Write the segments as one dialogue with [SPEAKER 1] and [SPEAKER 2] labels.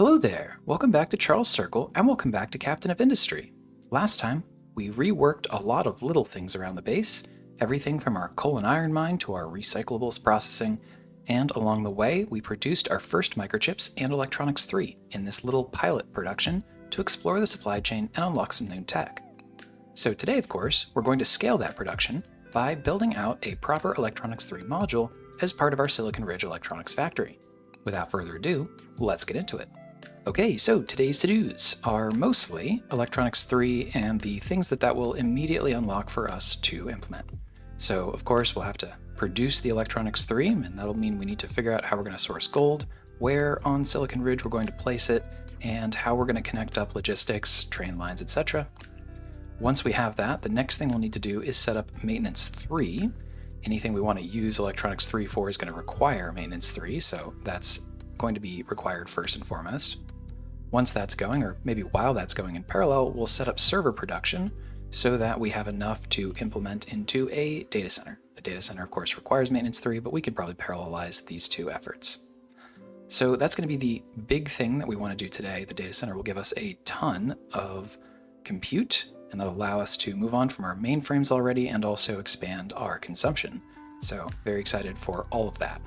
[SPEAKER 1] Hello there, welcome back to Charles Circle, and welcome back to Captain of Industry. Last time, we reworked a lot of little things around the base, everything from our coal and iron mine to our recyclables processing, and along the way, we produced our first microchips and electronics 3 in this little pilot production to explore the supply chain and unlock some new tech. So today, of course, we're going to scale that production by building out a proper electronics 3 module as part of our Silicon Ridge electronics factory. Without further ado, let's get into it. Okay, so today's to-dos are mostly Electronics 3 and the things that will immediately unlock for us to implement. So, of course, we'll have to produce the Electronics 3, and that'll mean we need to figure out how we're going to source gold, where on Silicon Ridge we're going to place it, and how we're going to connect up logistics, train lines, etc. Once we have that, the next thing we'll need to do is set up Maintenance 3. Anything we want to use Electronics 3 for is going to require Maintenance 3, so that's going to be required first and foremost. Once that's going, or maybe while that's going in parallel, we'll set up server production so that we have enough to implement into a data center. The data center, of course, requires Maintenance 3, but we could probably parallelize these two efforts. So that's going to be the big thing that we want to do today. The data center will give us a ton of compute, and that'll allow us to move on from our mainframes already and also expand our consumption. So very excited for all of that.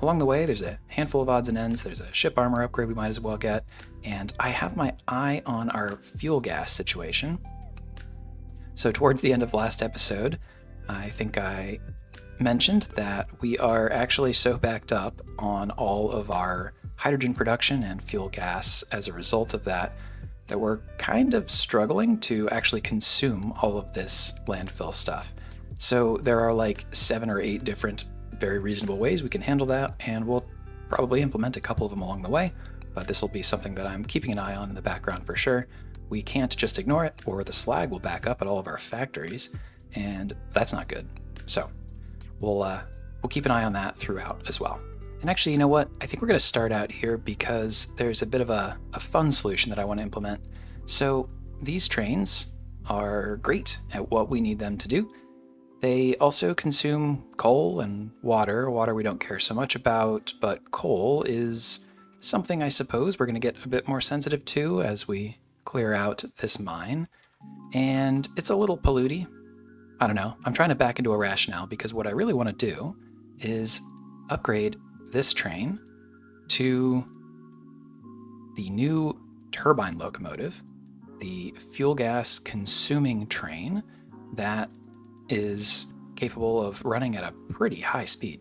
[SPEAKER 1] Along the way, there's a handful of odds and ends. There's a ship armor upgrade we might as well get, and I have my eye on our fuel gas situation. So towards the end of last episode, I think I mentioned that we are actually so backed up on all of our hydrogen production and fuel gas as a result of that, that we're kind of struggling to actually consume all of this landfill stuff. So there are like 7 or 8 different very reasonable ways we can handle that, and we'll probably implement a couple of them along the way, but this will be something that I'm keeping an eye on in the background for sure. We can't just ignore it, or the slag will back up at all of our factories, and that's not good. So we'll keep an eye on that throughout as well. And actually, you know what? I think we're going to start out here because there's a bit of a fun solution that I want to implement. So these trains are great at what we need them to do. They also consume coal and water. Water we don't care so much about, but coal is something I suppose we're going to get a bit more sensitive to as we clear out this mine. And it's a little polluty. I don't know. I'm trying to back into a rationale because what I really want to do is upgrade this train to the new turbine locomotive, the fuel gas consuming train that is capable of running at a pretty high speed.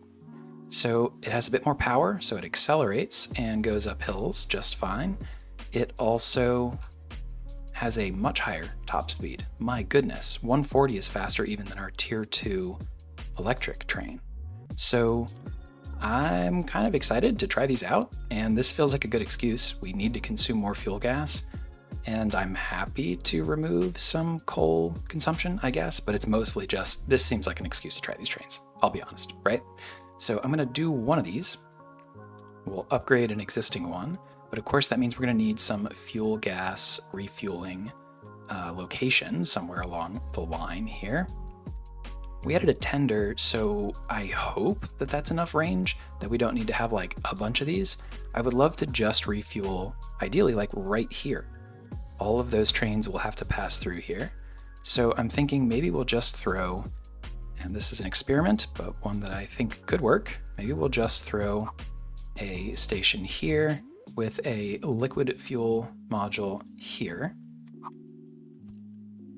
[SPEAKER 1] So it has a bit more power, so it accelerates and goes up hills just fine. It also has a much higher top speed. My goodness, 140 is faster even than our tier 2 electric train. So I'm kind of excited to try these out, and this feels like a good excuse. We need to consume more fuel gas, and I'm happy to remove some coal consumption, I guess, but it's mostly just, this seems like an excuse to try these trains, I'll be honest, right? So I'm gonna do one of these. We'll upgrade an existing one, but of course that means we're gonna need some fuel gas refueling location somewhere along the line here. We added a tender, so I hope that that's enough range, that we don't need to have like a bunch of these. I would love to just refuel, ideally like right here. All of those trains will have to pass through here. So I'm thinking maybe we'll just throw, and this is an experiment, but one that I think could work. Maybe we'll just throw a station here with a liquid fuel module here,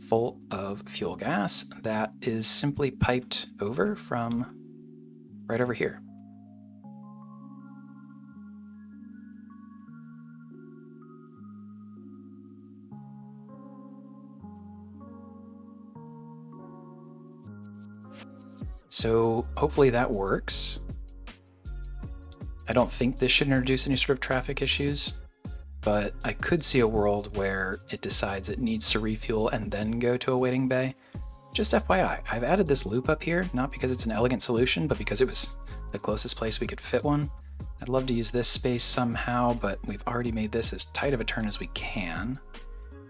[SPEAKER 1] full of fuel gas that is simply piped over from right over here. So hopefully that works. I don't think this should introduce any sort of traffic issues, but I could see a world where it decides it needs to refuel and then go to a waiting bay. Just FYI, I've added this loop up here, not because it's an elegant solution, but because it was the closest place we could fit one. I'd love to use this space somehow, but we've already made this as tight of a turn as we can,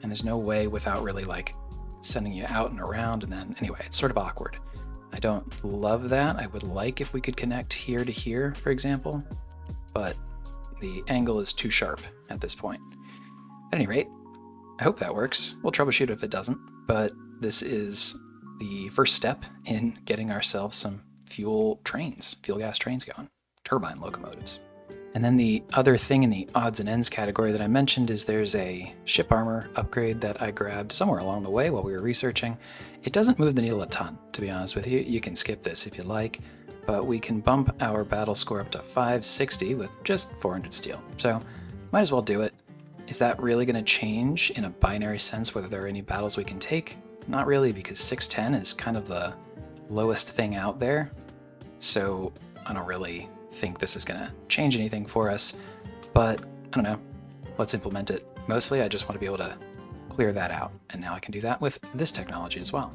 [SPEAKER 1] and there's no way without really like sending you out and around, and then anyway, it's sort of awkward. I don't love that. I would like if we could connect here to here, for example, but The angle is too sharp at this point. At any rate, I hope that works. We'll troubleshoot if it doesn't, but this is the first step in getting ourselves some fuel gas trains going, turbine locomotives. And then the other thing in the odds and ends category that I mentioned is there's a ship armor upgrade that I grabbed somewhere along the way while we were researching. It doesn't move the needle a ton, to be honest with you. You can skip this if you like, but we can bump our battle score up to 560 with just 400 steel. So might as well do it. Is that really going to change in a binary sense whether there are any battles we can take? Not really, because 610 is kind of the lowest thing out there. So I don't really think this is going to change anything for us, but I don't know. Let's implement it. Mostly, I just want to be able to clear that out, and now I can do that with this technology as well.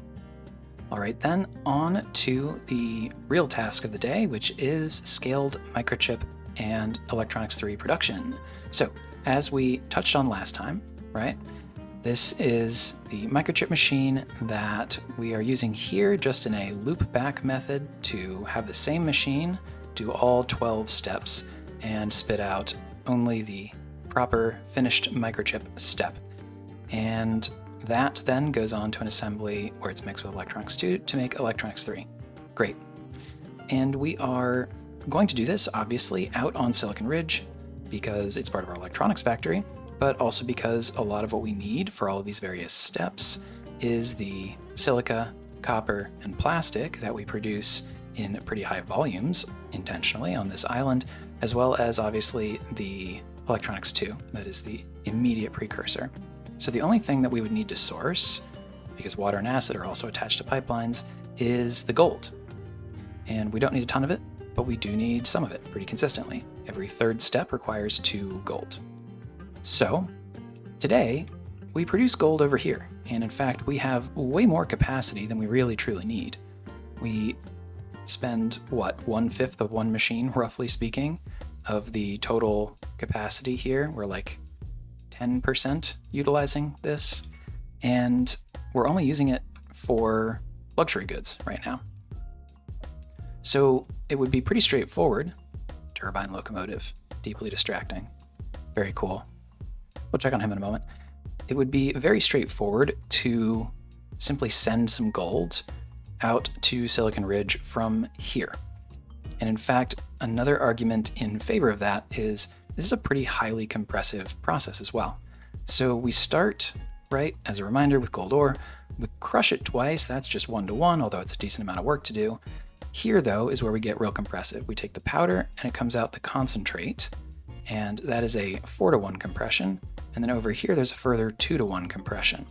[SPEAKER 1] All right, then on to the real task of the day, which is scaled microchip and electronics 3 production. So as we touched on last time, right? This is the microchip machine that we are using here just in a loop back method to have the same machine do all 12 steps and spit out only the proper finished microchip step. And that then goes on to an assembly where it's mixed with electronics 2 to make electronics 3. Great. And we are going to do this obviously out on Silicon Ridge because it's part of our electronics factory, but also because a lot of what we need for all of these various steps is the silica, copper, and plastic that we produce in pretty high volumes intentionally on this island, as well as obviously the electronics 2, that is the immediate precursor. So the only thing that we would need to source, because water and acid are also attached to pipelines, is the gold. And we don't need a ton of it, but we do need some of it pretty consistently. Every third step requires 2 gold. So today we produce gold over here, and in fact we have way more capacity than we really truly need. We spend, what, 1/5 of one machine, roughly speaking, of the total capacity here. We're like 10% utilizing this, and we're only using it for luxury goods right now. So it would be pretty straightforward. Turbine locomotive, deeply distracting. Very cool. We'll check on him in a moment. It would be very straightforward to simply send some gold out to Silicon Ridge from here. And in fact, another argument in favor of that is this is a pretty highly compressive process as well. So we start, right, as a reminder, with gold ore. We crush it twice. That's just 1-to-1, although it's a decent amount of work to do. Here, though, is where we get real compressive. We take the powder and it comes out the concentrate, and that is a 4-to-1 compression. And then over here, there's a further 2-to-1 compression.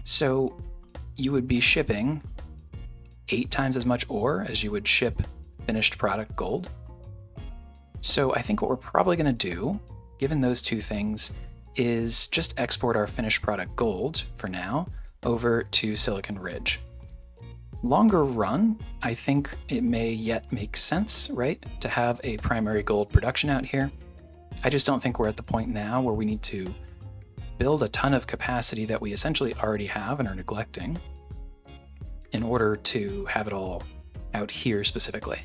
[SPEAKER 1] So you would be shipping 8 times as much ore as you would ship finished product gold. So I think what we're probably going to do, given those two things, is just export our finished product gold for now over to Silicon Ridge. Longer run, I think it may yet make sense, right, to have a primary gold production out here. I just don't think we're at the point now where we need to build a ton of capacity that we essentially already have and are neglecting in order to have it all out here specifically.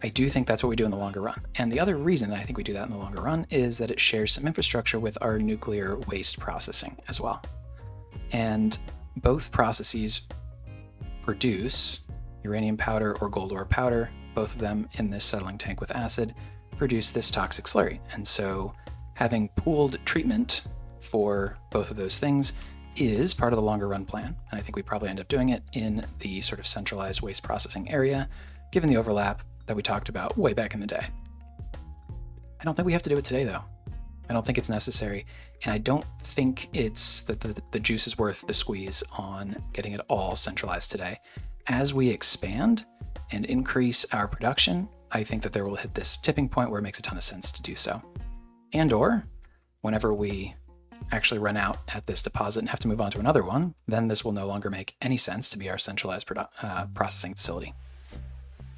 [SPEAKER 1] I do think that's what we do in the longer run. And the other reason I think we do that in the longer run is that it shares some infrastructure with our nuclear waste processing as well. And both processes produce uranium powder or gold ore powder, both of them in this settling tank with acid, produce this toxic slurry. And so having pooled treatment for both of those things is part of the longer run plan. And I think we probably end up doing it in the sort of centralized waste processing area, given the overlap that we talked about way back in the day. I don't think we have to do it today, though. I don't think it's necessary, and I don't think it's that the juice is worth the squeeze on getting it all centralized today. As we expand and increase our production, I think that there will hit this tipping point where it makes a ton of sense to do so. And or whenever we actually run out at this deposit and have to move on to another one, then this will no longer make any sense to be our centralized processing facility.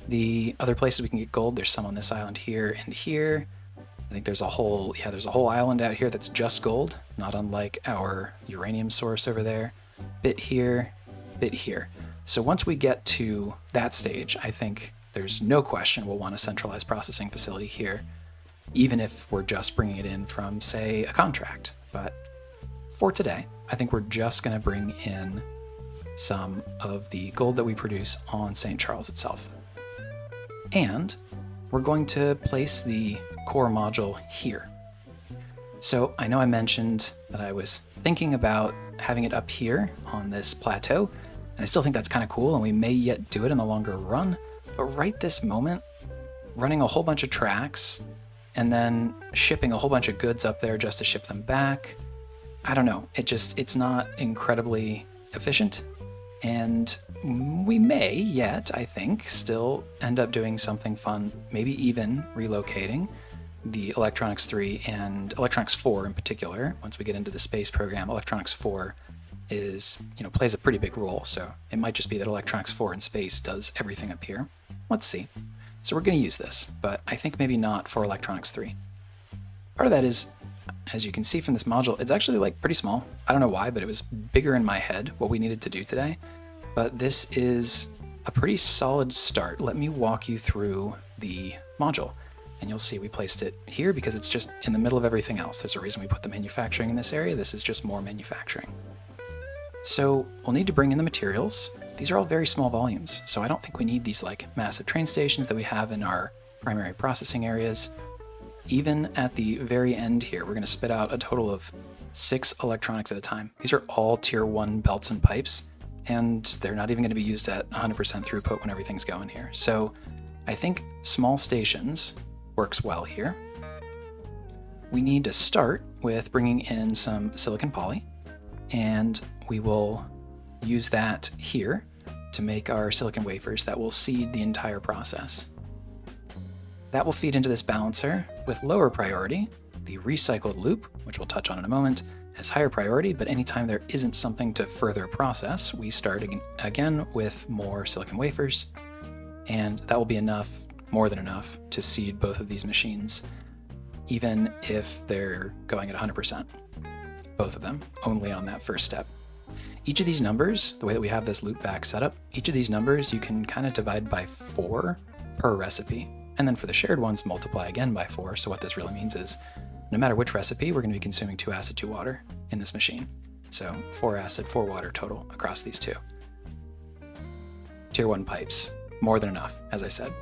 [SPEAKER 1] The other places we can get gold, there's some on this island here and here. I think there's a whole island out here that's just gold, not unlike our uranium source over there. Bit here, bit here. So once we get to that stage, I think there's no question we'll want a centralized processing facility here. even if we're just bringing it in from, say, a contract. But for today, I think we're just going to bring in some of the gold that we produce on St. Charles itself. And we're going to place the core module here. So I know I mentioned that I was thinking about having it up here on this plateau, and I still think that's kind of cool, and we may yet do it in the longer run. But right this moment, running a whole bunch of tracks and then shipping a whole bunch of goods up there just to ship them back, I don't know. It's not incredibly efficient. And we may yet, I think, still end up doing something fun, maybe even relocating the Electronics 3 and Electronics 4 in particular. Once we get into the space program, Electronics 4 plays a pretty big role. So it might just be that Electronics 4 in space does everything up here. Let's see. So we're going to use this, but I think maybe not for Electronics 3. Part of that is, as you can see from this module, it's actually like pretty small. I don't know why, but it was bigger in my head what we needed to do today. But this is a pretty solid start. Let me walk you through the module, and you'll see we placed it here because it's just in the middle of everything else. There's a reason we put the manufacturing in this area. This is just more manufacturing. So we'll need to bring in the materials. These are all very small volumes, so I don't think we need these like massive train stations that we have in our primary processing areas. Even at the very end here, we're going to spit out a total of 6 electronics at a time. These are all tier 1 belts and pipes, and they're not even going to be used at 100% throughput when everything's going here. So I think small stations works well here. We need to start with bringing in some silicon poly, and we will use that here to make our silicon wafers that will seed the entire process. That will feed into this balancer with lower priority. The recycled loop, which we'll touch on in a moment, has higher priority, but anytime there isn't something to further process, we start again with more silicon wafers, and that will be enough, more than enough, to seed both of these machines, even if they're going at 100%. Both of them, only on that first step. Each of these numbers, the way that we have this loop back setup, each of these numbers you can kind of divide by 4 per recipe. And then for the shared ones, multiply again by 4. So what this really means is no matter which recipe, we're going to be consuming 2 acid, 2 water in this machine. So 4 acid, 4 water total across these two. Tier 1 pipes, more than enough, as I said.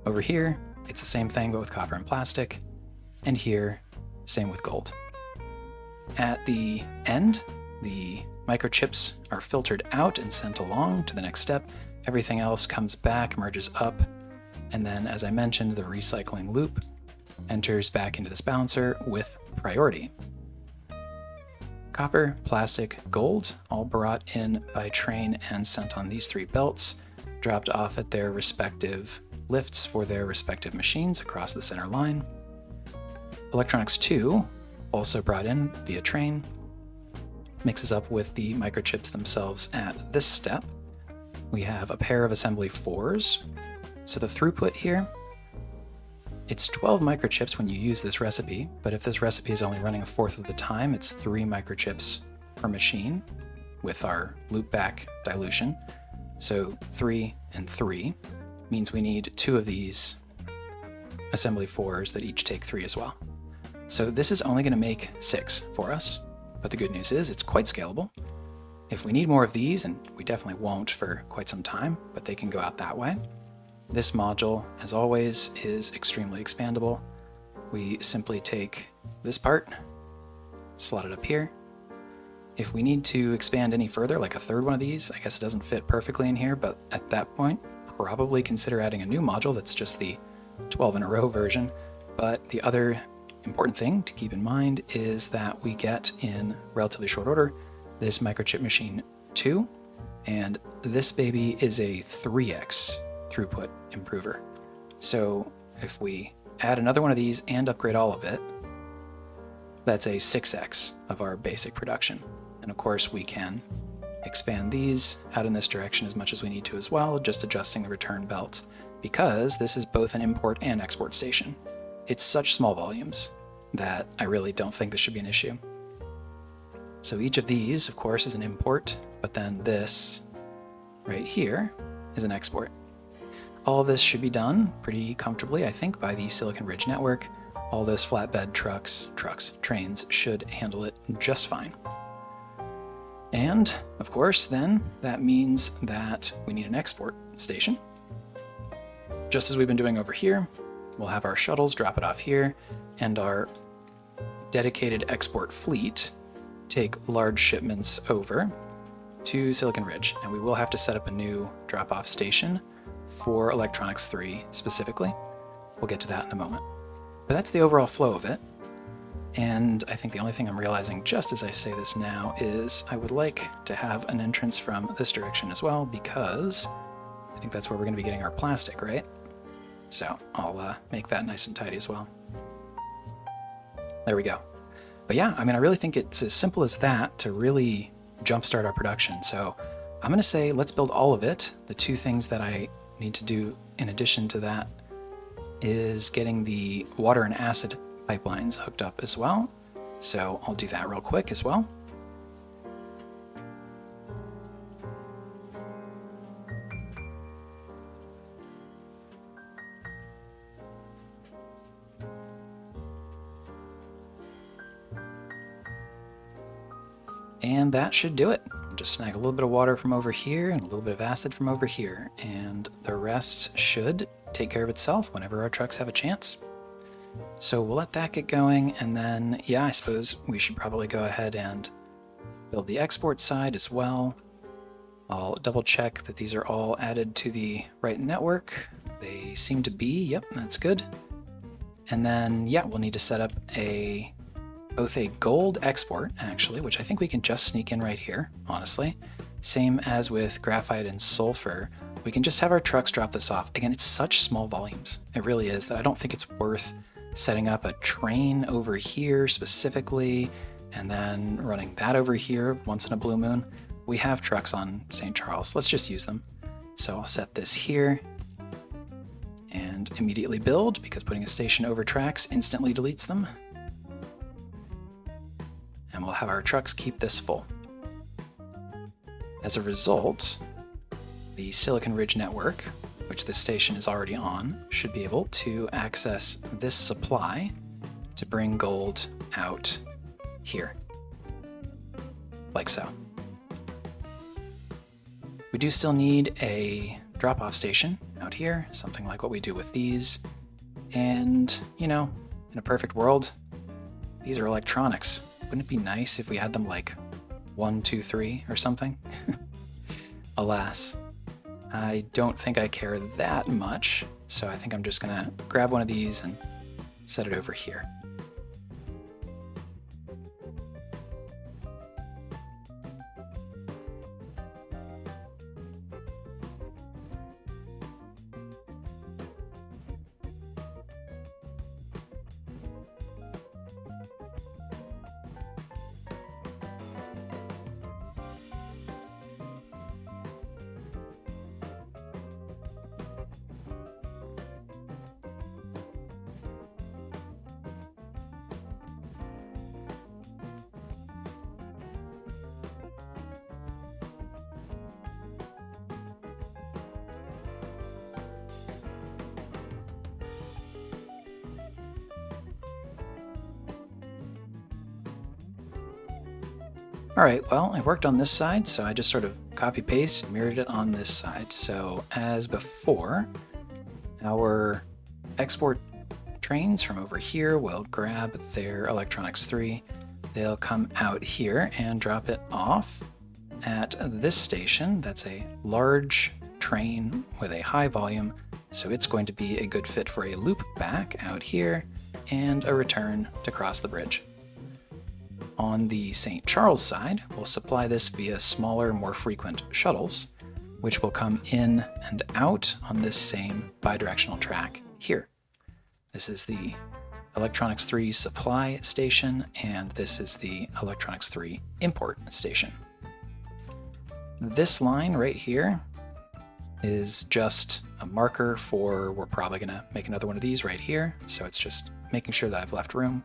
[SPEAKER 1] Over here, it's the same thing, but with copper and plastic. And here, same with gold. At the end, the microchips are filtered out and sent along to the next step. Everything else comes back, merges up, and then, as I mentioned, the recycling loop enters back into this balancer with priority. Copper, plastic, gold, all brought in by train and sent on these 3 belts, dropped off at their respective lifts for their respective machines across the center line. Electronics 2, also brought in via train, mixes up with the microchips themselves at this step. We have a pair of assembly 4s. So the throughput here, it's 12 microchips when you use this recipe, but if this recipe is only running 1/4 of the time, it's 3 microchips per machine with our loopback dilution. So 3 and 3 means we need 2 of these assembly 4s that each take 3 as well. So this is only going to make 6 for us, but the good news is it's quite scalable. If we need more of these, and we definitely won't for quite some time, but they can go out that way. This module, as always, is extremely expandable. We simply take this part, slot it up here. If we need to expand any further, like a 3rd one of these, I guess it doesn't fit perfectly in here, but at that point, probably consider adding a new module that's just the 12 in a row version. But the other important thing to keep in mind is that we get in relatively short order this microchip machine 2, and this baby is a 3x throughput improver. So if we add another one of these and upgrade all of it, that's a 6x of our basic production. And of course we can expand these out in this direction as much as we need to as well, just adjusting the return belt, because this is both an import and export station. It's such small volumes that I really don't think this should be an issue. So each of these, of course, is an import, but then this right here is an export. All of this should be done pretty comfortably, I think, by the Silicon Ridge network. all those flatbed trains should handle it just fine. And of course, then that means that we need an export station. Just as we've been doing over here, we'll have our shuttles drop it off here, and our dedicated export fleet take large shipments over to Silicon Ridge. And we will have to set up a new drop-off station for Electronics 3 specifically. We'll get to that in a moment. But that's the overall flow of it. And I think the only thing I'm realizing just as I say this now is I would like to have an entrance from this direction as well, because I think that's where we're going to be getting our plastic, right? So I'll make that nice and tidy as well. There we go. But yeah, I mean, I really think it's as simple as that to really jumpstart our production. So I'm going to say let's build all of it. The two things that I need to do in addition to that is getting the water and acid pipelines hooked up as well. So I'll do that real quick as well. And that should do it. Just snag a little bit of water from over here and a little bit of acid from over here, and the rest should take care of itself whenever our trucks have a chance. So we'll let that get going, and then, yeah, I suppose we should probably go ahead and build the export side as well. I'll double check that these are all added to the right network. They seem to be, yep, that's good. And then, yeah, we'll need to set up both a gold export, actually, which I think we can just sneak in right here, honestly. Same as with graphite and sulfur. We can just have our trucks drop this off. Again, it's such small volumes. It really is that I don't think it's worth setting up a train over here specifically, and then running that over here once in a blue moon. We have trucks on St. Charles. Let's just use them. So I'll set this here and immediately build, because putting a station over tracks instantly deletes them. And we'll have our trucks keep this full. As a result, the Silicon Ridge network, which this station is already on, should be able to access this supply to bring gold out here, like so. We do still need a drop-off station out here, something like what we do with these. And, you know, in a perfect world, these are electronics. Wouldn't it be nice if we had them like 1, 2, 3 or something? Alas, I don't think I care that much, so I think I'm just gonna grab one of these and set it over here. All right, well, I worked on this side, so I just sort of copy-paste and mirrored it on this side. So as before, our export trains from over here will grab their Electronics 3. They'll come out here and drop it off at this station. That's a large train with a high volume, so it's going to be a good fit for a loop back out here and a return to cross the bridge. On the St. Charles side, we'll supply this via smaller, more frequent shuttles, which will come in and out on this same bidirectional track here. This is the Electronics 3 supply station, and this is the Electronics 3 import station. This line right here is just a marker for we're probably going to make another one of these right here. So it's just making sure that I've left room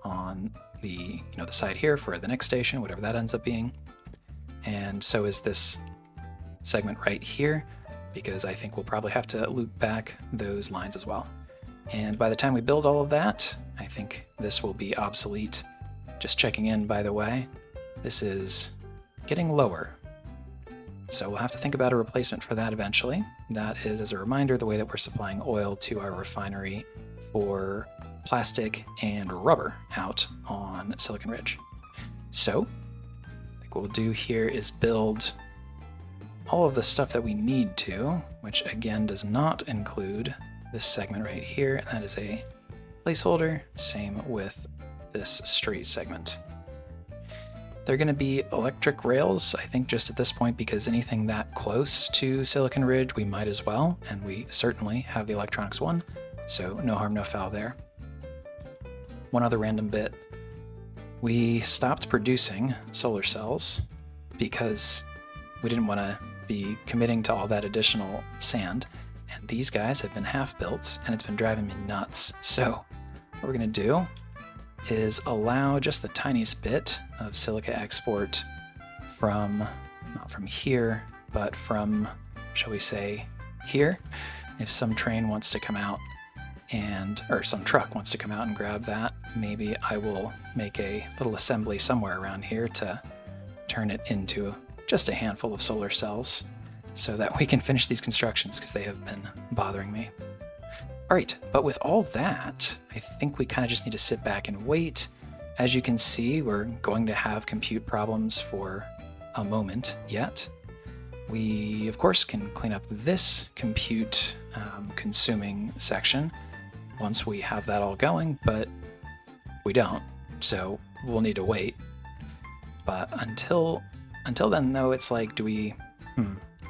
[SPEAKER 1] on the side here for the next station, whatever that ends up being. And so is this segment right here, because I think we'll probably have to loop back those lines as well. And by the time we build all of that, I think this will be obsolete. Just checking in, by the way, this is getting lower. So we'll have to think about a replacement for that eventually. That is, as a reminder, the way that we're supplying oil to our refinery for plastic and rubber out on Silicon Ridge. So I think what we'll do here is build all of the stuff that we need to, which again does not include this segment right here, and that is a placeholder. Same with this street segment. They're going to be electric rails, I think, just at this point, because anything that close to Silicon Ridge, we might as well, and we certainly have the electronics one, so no harm, no foul there. One other random bit. We stopped producing solar cells because we didn't want to be committing to all that additional sand, and these guys have been half built, and it's been driving me nuts. So what we're going to do is allow just the tiniest bit of silica export from, not from here, but from, shall we say, here. If some train wants to come out or some truck wants to come out and grab that, maybe I will make a little assembly somewhere around here to turn it into just a handful of solar cells so that we can finish these constructions, because they have been bothering me. All right, but with all that, I think we kind of just need to sit back and wait. As you can see, we're going to have compute problems for a moment yet. We, of course, can clean up this compute consuming section once we have that all going, but we don't, so we'll need to wait. But until then, though, it's like, do we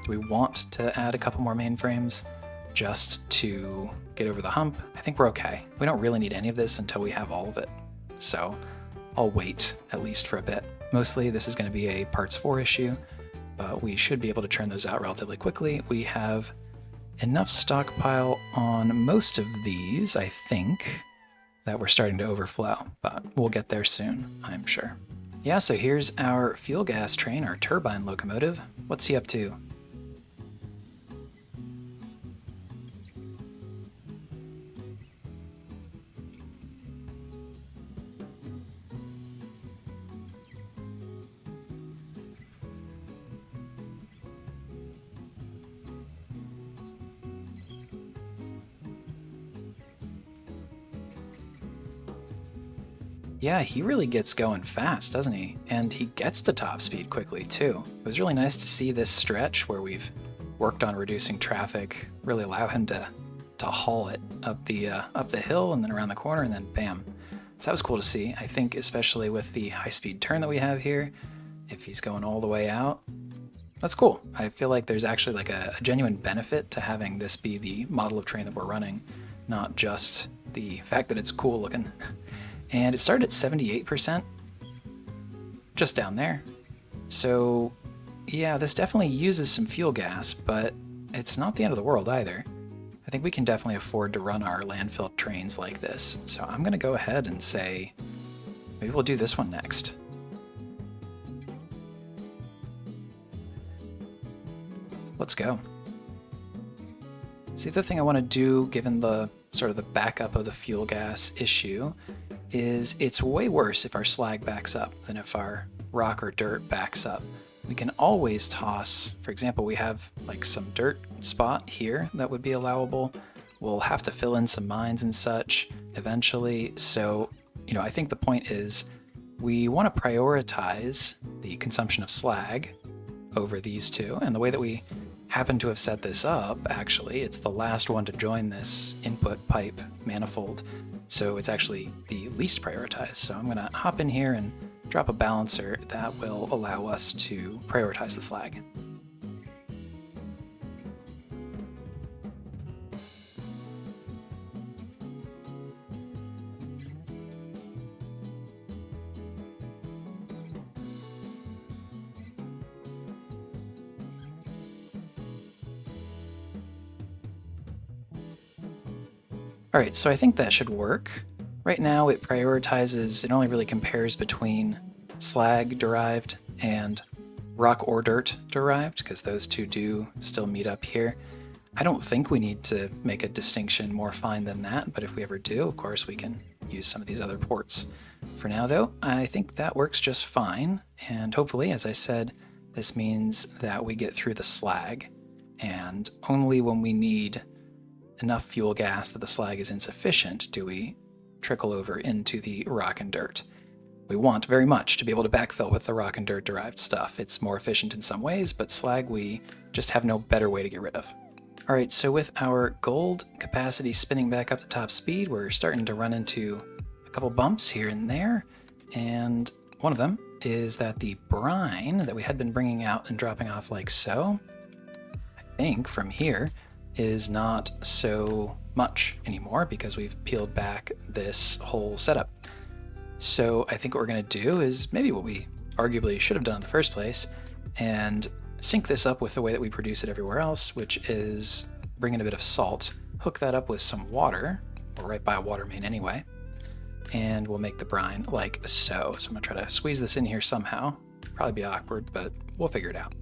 [SPEAKER 1] want to add a couple more mainframes just to get over the hump? I think we're okay. We don't really need any of this until we have all of it. So I'll wait at least for a bit. Mostly this is going to be a parts 4 issue, but we should be able to churn those out relatively quickly. We have enough stockpile on most of these, I think, that we're starting to overflow, but we'll get there soon, I'm sure. Yeah, so here's our fuel gas train, our turbine locomotive. What's he up to? Yeah, he really gets going fast, doesn't he? And he gets to top speed quickly, too. It was really nice to see this stretch where we've worked on reducing traffic, really allow him to haul it up the hill and then around the corner, and then bam. So that was cool to see. I think especially with the high-speed turn that we have here, if he's going all the way out, that's cool. I feel like there's actually like a genuine benefit to having this be the model of train that we're running, not just the fact that it's cool looking. And it started at 78%, just down there. So yeah, this definitely uses some fuel gas, but it's not the end of the world either. I think we can definitely afford to run our landfill trains like this. So I'm gonna go ahead and say, maybe we'll do this one next. Let's go. So the other thing I want to do, given the sort of the backup of the fuel gas issue, is it's way worse if our slag backs up than if our rock or dirt backs up. We can always toss, for example, we have like some dirt spot here that would be allowable. We'll have to fill in some mines and such eventually. So, you know, I think the point is we want to prioritize the consumption of slag over these two. And the way that we happen to have set this up, actually, it's the last one to join this input pipe manifold. So it's actually the least prioritized. So I'm gonna hop in here and drop a balancer that will allow us to prioritize the slag. All right, so I think that should work. Right now it prioritizes, it only really compares between slag derived and rock or dirt derived, because those two do still meet up here. I don't think we need to make a distinction more fine than that, but if we ever do, of course, we can use some of these other ports. For now, though, I think that works just fine, and hopefully, as I said, this means that we get through the slag, and only when we need enough fuel gas that the slag is insufficient do we trickle over into the rock and dirt. We want very much to be able to backfill with the rock and dirt derived stuff. It's more efficient in some ways, but slag we just have no better way to get rid of. All right, so with our gold capacity spinning back up to top speed, we're starting to run into a couple bumps here and there, and one of them is that the brine that we had been bringing out and dropping off like so, I think from here, is not so much anymore because we've peeled back this whole setup. So I think what we're going to do is maybe what we arguably should have done in the first place and sync this up with the way that we produce it everywhere else, which is bring in a bit of salt, hook that up with some water. We're right by a water main anyway, and we'll make the brine like so. So I'm going to try to squeeze this in here somehow. Probably be awkward, but we'll figure it out.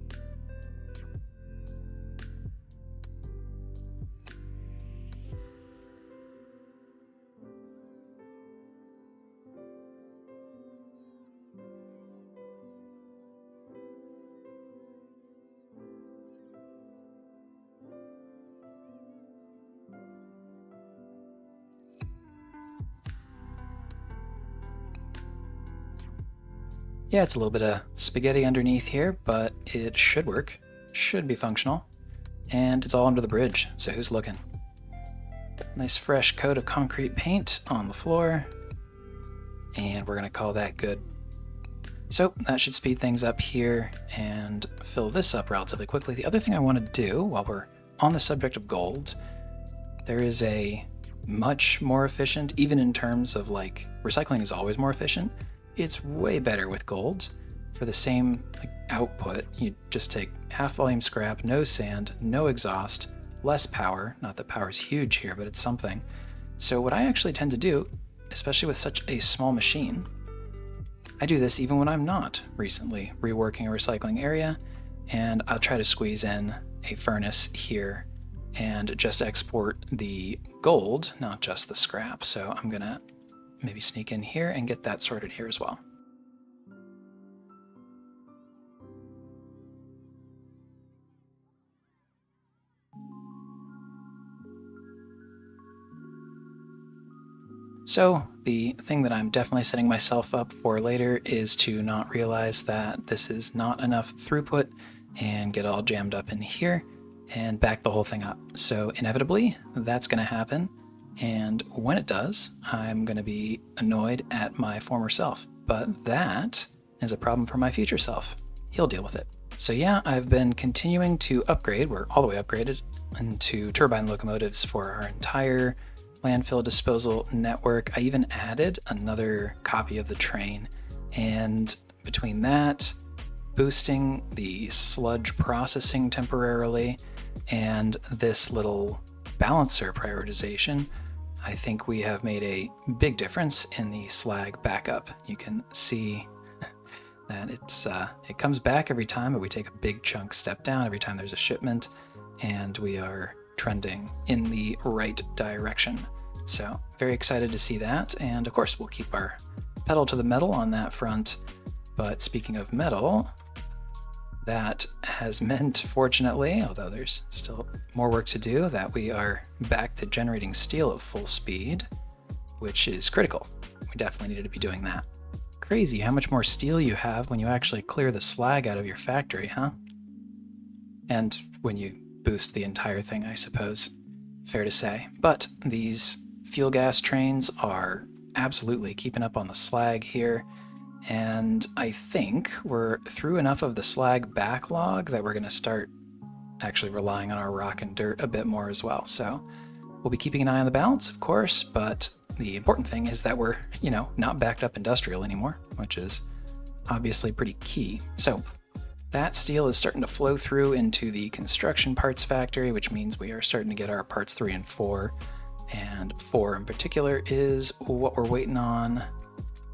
[SPEAKER 1] Yeah, it's a little bit of spaghetti underneath here, but it should work. Should be functional. And it's all under the bridge, so who's looking? Nice fresh coat of concrete paint on the floor. And we're gonna call that good. So that should speed things up here and fill this up relatively quickly. The other thing I want to do while we're on the subject of gold, there is a much more efficient, even in terms of like recycling is always more efficient. It's way better with gold. For the same output, you just take half volume scrap, no sand, no exhaust, less power. Not that power is huge here, but it's something. So what I actually tend to do, especially with such a small machine, I do this even when I'm not recently reworking a recycling area, and I'll try to squeeze in a furnace here and just export the gold, not just the scrap. So I'm gonna maybe sneak in here and get that sorted here as well. So the thing that I'm definitely setting myself up for later is to not realize that this is not enough throughput and get all jammed up in here and back the whole thing up. So inevitably that's going to happen. And when it does, I'm going to be annoyed at my former self. But that is a problem for my future self. He'll deal with it. So yeah, I've been continuing to upgrade. We're all the way upgraded into turbine locomotives for our entire landfill disposal network. I even added another copy of the train. And between that, boosting the sludge processing temporarily, and this little balancer prioritization, I think we have made a big difference in the slag backup. You can see that it comes back every time, but we take a big chunk step down every time there's a shipment, and we are trending in the right direction. So very excited to see that, and of course we'll keep our pedal to the metal on that front. But speaking of metal, that has meant, fortunately, although there's still more work to do, that we are back to generating steel at full speed, which is critical. We definitely needed to be doing that. Crazy how much more steel you have when you actually clear the slag out of your factory, huh? And when you boost the entire thing, I suppose. Fair to say. But these fuel gas trains are absolutely keeping up on the slag here. And I think we're through enough of the slag backlog that we're going to start actually relying on our rock and dirt a bit more as well. So we'll be keeping an eye on the balance, of course, but the important thing is that we're, not backed up industrial anymore, which is obviously pretty key. So that steel is starting to flow through into the construction parts factory, which means we are starting to get our parts 3 and 4. And 4 in particular is what we're waiting on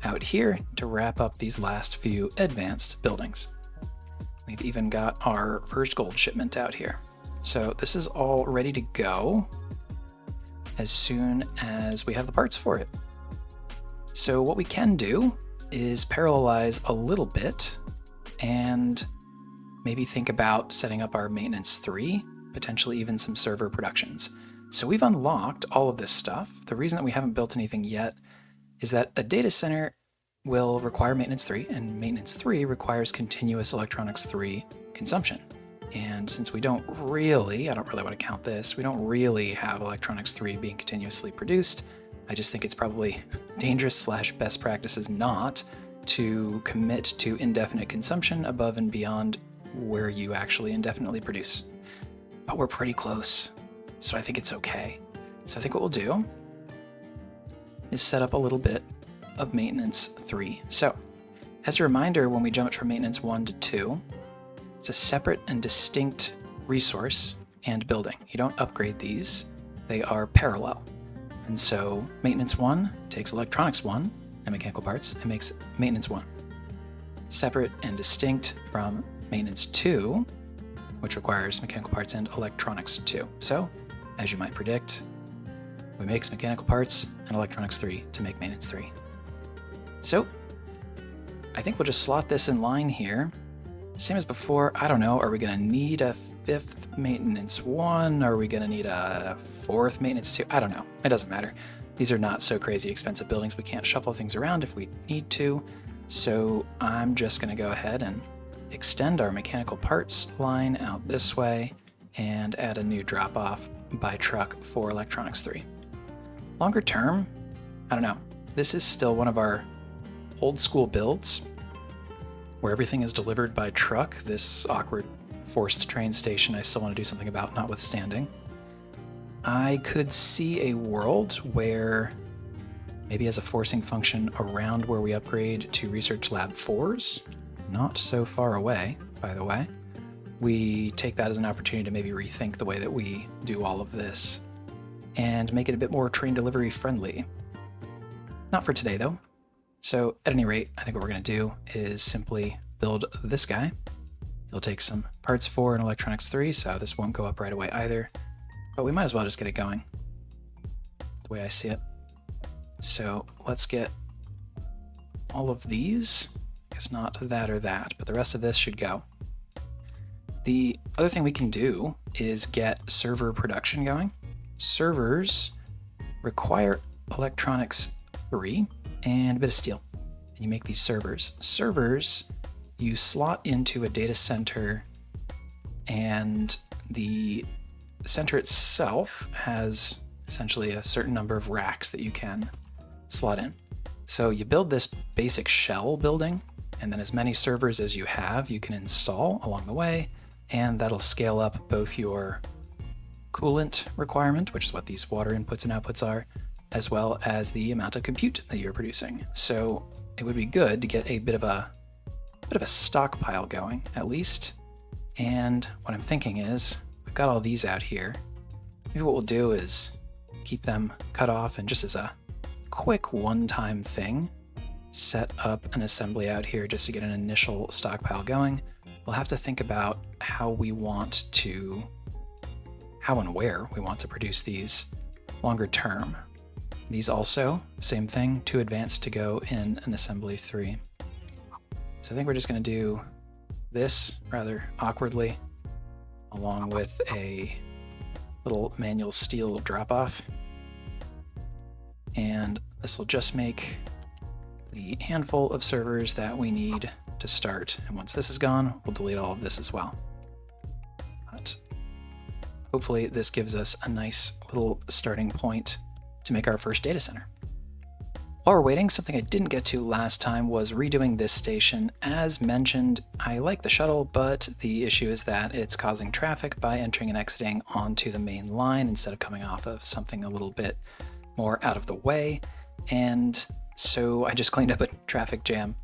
[SPEAKER 1] out here to wrap up these last few advanced buildings. We've even got our first gold shipment out here. So this is all ready to go as soon as we have the parts for it. So what we can do is parallelize a little bit and maybe think about setting up our maintenance 3, potentially even some server productions. So we've unlocked all of this stuff. The reason that we haven't built anything yet is that a data center will require maintenance 3, and maintenance 3 requires continuous electronics 3 consumption. And since we don't really, I don't really want to count this, we don't really have electronics 3 being continuously produced, I just think it's probably dangerous / best practices not to commit to indefinite consumption above and beyond where you actually indefinitely produce. But we're pretty close, so I think it's okay. So I think what we'll do is set up a little bit of maintenance 3. So as a reminder, when we jumped from maintenance 1 to 2, it's a separate and distinct resource and building. You don't upgrade these, they are parallel. And so maintenance 1 takes electronics 1 and mechanical parts and makes maintenance 1. Separate and distinct from maintenance 2, which requires mechanical parts and electronics 2. So, as you might predict, we make mechanical parts and electronics 3 to make maintenance 3. So, I think we'll just slot this in line here. Same as before, I don't know, are we going to need a 5th maintenance 1? Are we going to need a 4th maintenance 2? I don't know. It doesn't matter. These are not so crazy expensive buildings. We can't shuffle things around if we need to. So I'm just going to go ahead and extend our mechanical parts line out this way and add a new drop-off by truck for electronics 3. Longer term, I don't know. This is still one of our old school builds where everything is delivered by truck. This awkward forced train station I still want to do something about, notwithstanding. I could see a world where maybe as a forcing function around where we upgrade to Research Lab 4s, not so far away, by the way, we take that as an opportunity to maybe rethink the way that we do all of this and make it a bit more train delivery friendly. Not for today, though. So at any rate, I think what we're going to do is simply build this guy. He'll take some parts 4 and electronics 3, so this won't go up right away either. But we might as well just get it going, the way I see it. So let's get all of these. I guess not that or that, but the rest of this should go. The other thing we can do is get server production going. Servers require electronics 3 and a bit of steel. And you make these servers. Servers you slot into a data center, and the center itself has essentially a certain number of racks that you can slot in. So you build this basic shell building, and then as many servers as you have, you can install along the way, and that'll scale up both your coolant requirement, which is what these water inputs and outputs are, as well as the amount of compute that you're producing. So it would be good to get a bit of a stockpile going, at least. And what I'm thinking is, we've got all these out here. Maybe what we'll do is keep them cut off and just as a quick one-time thing, set up an assembly out here just to get an initial stockpile going. We'll have to think about how and where we want to produce these longer term. These also, same thing, too advanced to go in an assembly 3. So I think we're just going to do this rather awkwardly, along with a little manual steel drop-off. And this will just make the handful of servers that we need to start. And once this is gone, we'll delete all of this as well. But hopefully this gives us a nice little starting point to make our first data center. While we're waiting, something I didn't get to last time was redoing this station. As mentioned, I like the shuttle, but the issue is that it's causing traffic by entering and exiting onto the main line instead of coming off of something a little bit more out of the way. And so I just cleaned up a traffic jam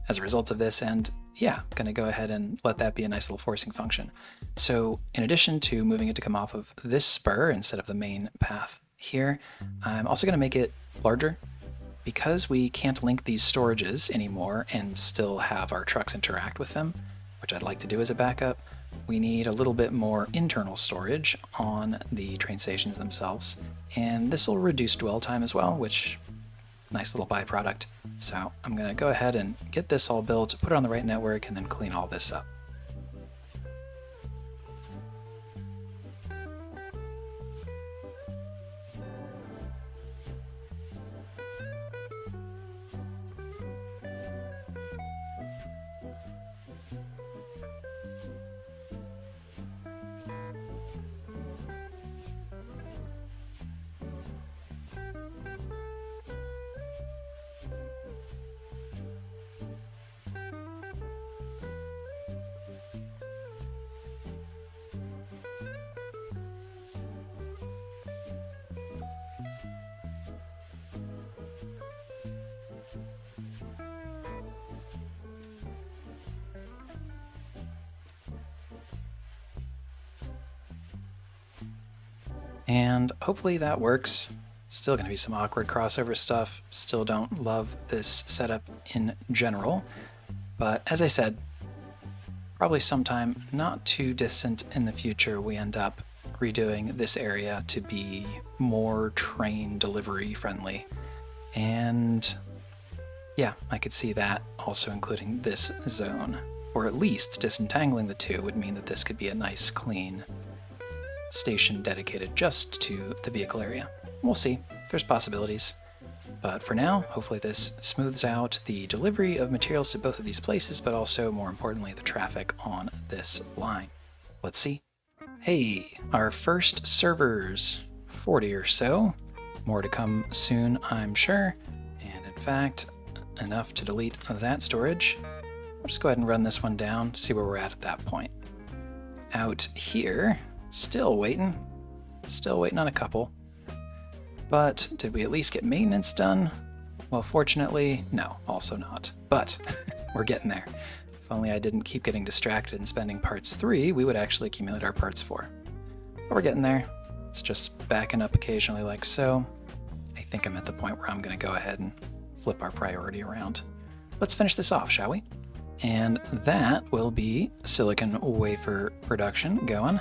[SPEAKER 1] as a result of this, and yeah, I'm gonna go ahead and let that be a nice little forcing function. So in addition to moving it to come off of this spur instead of the main path here, I'm also gonna make it larger. Because we can't link these storages anymore and still have our trucks interact with them, which I'd like to do as a backup, we need a little bit more internal storage on the train stations themselves, and this will reduce dwell time as well, which nice little byproduct. So I'm going to go ahead and get this all built, put it on the right network, and then clean all this up. And hopefully that works. Still going to be some awkward crossover stuff. Still don't love this setup in general. But as I said, probably sometime not too distant in the future, we end up redoing this area to be more train delivery friendly. And yeah, I could see that also including this zone. Or at least disentangling the two would mean that this could be a nice, clean station dedicated just to the vehicle area. We'll see. There's possibilities. But for now, hopefully this smooths out the delivery of materials to both of these places, but also, more importantly, the traffic on this line. Let's see. Hey, our first servers, 40 or so. More to come soon, I'm sure. And in fact, enough to delete that storage. I'll just go ahead and run this one down, see where we're at that point. Out here, still waiting on a couple. But did we at least get maintenance done? Well, fortunately, no, also not. But we're getting there. If only I didn't keep getting distracted and spending parts 3, we would actually accumulate our parts 4. But we're getting there. It's just backing up occasionally like so. I think I'm at the point where I'm going to go ahead and flip our priority around. Let's finish this off, shall we? And that will be silicon wafer production going.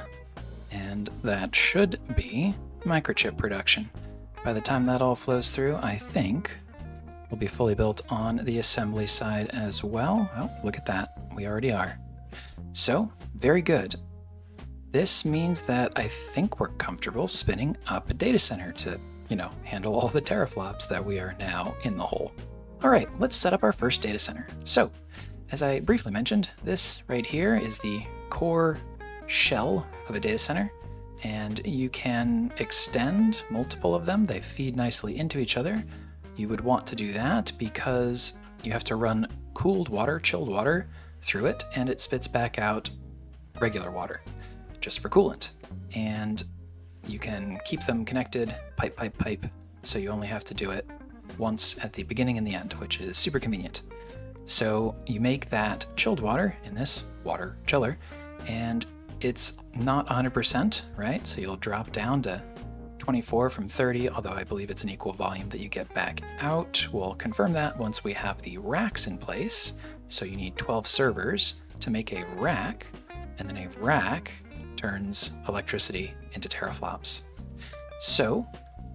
[SPEAKER 1] And that should be microchip production. By the time that all flows through, I think we'll be fully built on the assembly side as well. Oh, look at that. We already are. So, very good. This means that I think we're comfortable spinning up a data center to, handle all the teraflops that we are now in the hole. All right, let's set up our first data center. So, as I briefly mentioned, this right here is the core shell of a data center, and you can extend multiple of them. They feed nicely into each other. You would want to do that because you have to run cooled water, chilled water through it, and it spits back out regular water just for coolant. And you can keep them connected pipe, so you only have to do it once at the beginning and the end, which is super convenient. So you make that chilled water in this water chiller, and it's not 100%, right? So you'll drop down to 24 from 30, although I believe it's an equal volume that you get back out. We'll confirm that once we have the racks in place. So you need 12 servers to make a rack, and then a rack turns electricity into teraflops. So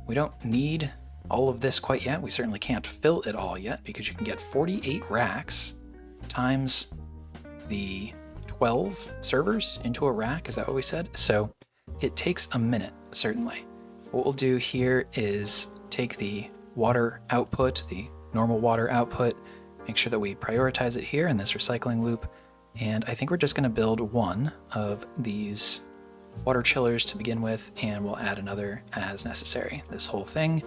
[SPEAKER 1] we don't need all of this quite yet. We certainly can't fill it all yet because you can get 48 racks times the 12 servers into a rack. Is that what we said? So it takes a minute, certainly. What we'll do here is take the water output, the normal water output, make sure that we prioritize it here in this recycling loop. And I think we're just going to build one of these water chillers to begin with, and we'll add another as necessary. This whole thing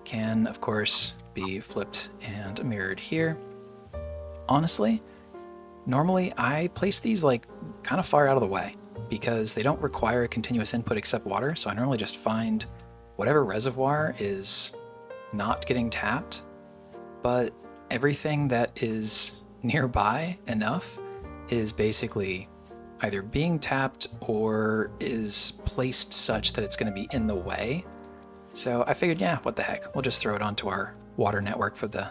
[SPEAKER 1] can, of course, be flipped and mirrored here. Honestly, normally I place these kind of far out of the way because they don't require a continuous input except water. So I normally just find whatever reservoir is not getting tapped, but everything that is nearby enough is basically either being tapped or is placed such that it's going to be in the way. So I figured, yeah, what the heck, we'll just throw it onto our water network for the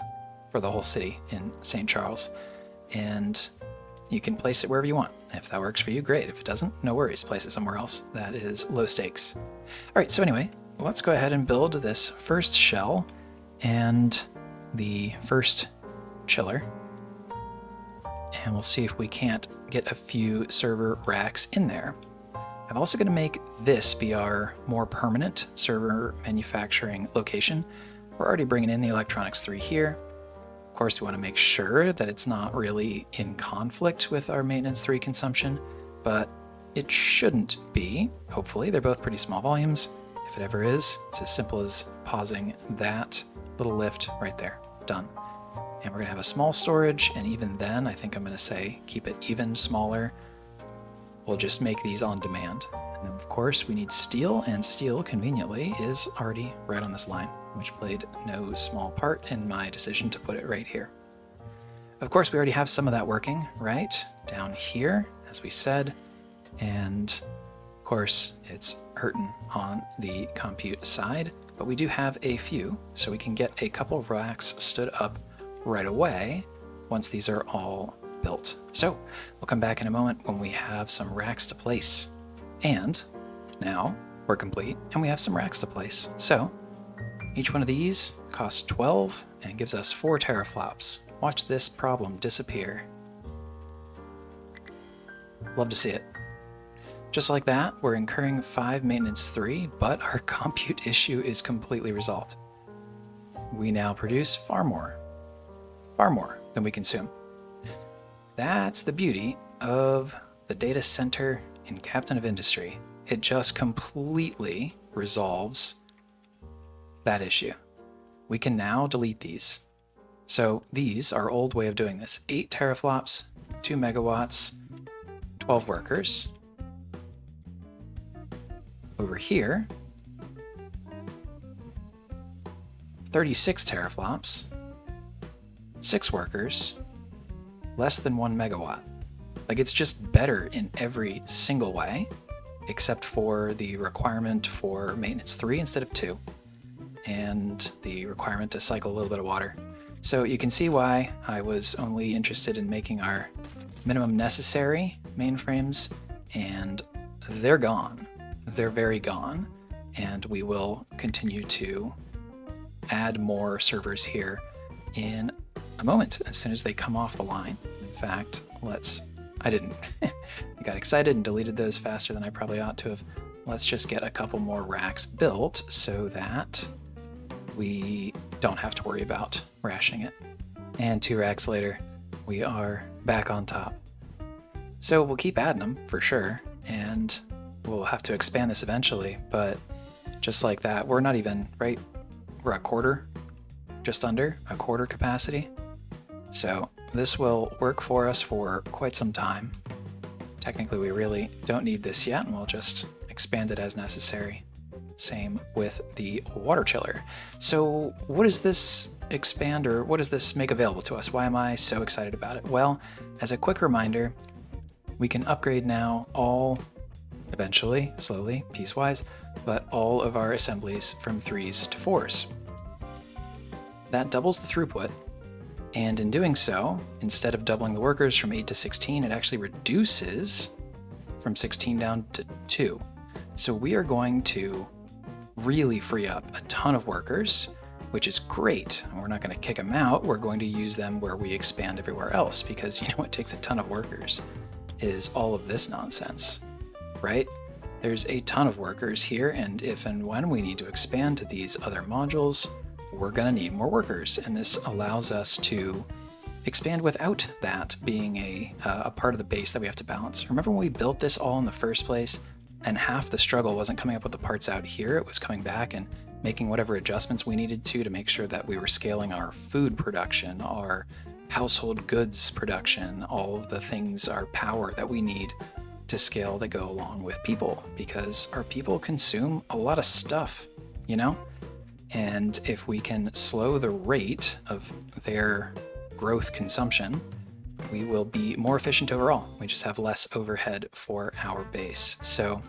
[SPEAKER 1] whole city in St. Charles. And you can place it wherever you want. If that works for you, great. If it doesn't, no worries. Place it somewhere else. That is low stakes. All right, so anyway, let's go ahead and build this first shell and the first chiller. And we'll see if we can't get a few server racks in there. I'm also going to make this be our more permanent server manufacturing location. We're already bringing in the Electronics 3 here. Of course, we want to make sure that it's not really in conflict with our Maintenance 3 consumption, but it shouldn't be. Hopefully, they're both pretty small volumes. If it ever is, it's as simple as pausing that little lift right there. Done. And we're going to have a small storage, and even then, I think I'm going to say keep it even smaller. We'll just make these on demand. And then, of course, we need steel, and steel, conveniently, is already right on this line, which played no small part in my decision to put it right here. Of course, we already have some of that working right down here, as we said, and of course, it's hurting on the compute side, but we do have a few, so we can get a couple of racks stood up right away once these are all built. So we'll come back in a moment when we have some racks to place. And now we're complete and we have some racks to place. So each one of these costs 12 and gives us 4 teraflops. Watch this problem disappear. Love to see it. Just like that, we're incurring 5 maintenance 3, but our compute issue is completely resolved. We now produce far more than we consume. That's the beauty of the data center in Captain of Industry. It just completely resolves that issue. We can now delete these. So these are our old way of doing this. 8 teraflops, 2 megawatts, 12 workers. Over here, 36 teraflops, 6 workers, less than 1 megawatt. Like, it's just better in every single way, except for the requirement for maintenance 3 instead of 2, and the requirement to cycle a little bit of water. So you can see why I was only interested in making our minimum necessary mainframes, and they're gone. They're very gone, and we will continue to add more servers here in a moment as soon as they come off the line. In fact, I got excited and deleted those faster than I probably ought to have. Let's just get a couple more racks built so that we don't have to worry about rationing it. And 2 racks later, we are back on top. So we'll keep adding them for sure, and we'll have to expand this eventually, but just like that, we're not even, right? We're a quarter, just under a quarter capacity. So this will work for us for quite some time. Technically, we really don't need this yet, and we'll just expand it as necessary. Same with the water chiller. So what does this expand, or what does this make available to us? Why am I so excited about it? Well, as a quick reminder, we can upgrade now all, eventually, slowly, piecewise, but all of our assemblies from 3s to 4s. That doubles the throughput, and in doing so, instead of doubling the workers from 8 to 16, it actually reduces from 16 down to 2. So we are going to really free up a ton of workers, which is great. And we're not going to kick them out. We're going to use them where we expand everywhere else, because you know what takes a ton of workers is all of this nonsense, right? There's a ton of workers here, and if and when we need to expand to these other modules, we're going to need more workers, and this allows us to expand without that being a part of the base that we have to balance. Remember when we built this all in the first place, and half the struggle wasn't coming up with the parts out here, it was coming back and making whatever adjustments we needed to make sure that we were scaling our food production, our household goods production, all of the things, our power that we need to scale that go along with people, because our people consume a lot of stuff, you know? And if we can slow the rate of their growth consumption, we will be more efficient overall. We just have less overhead for our base. So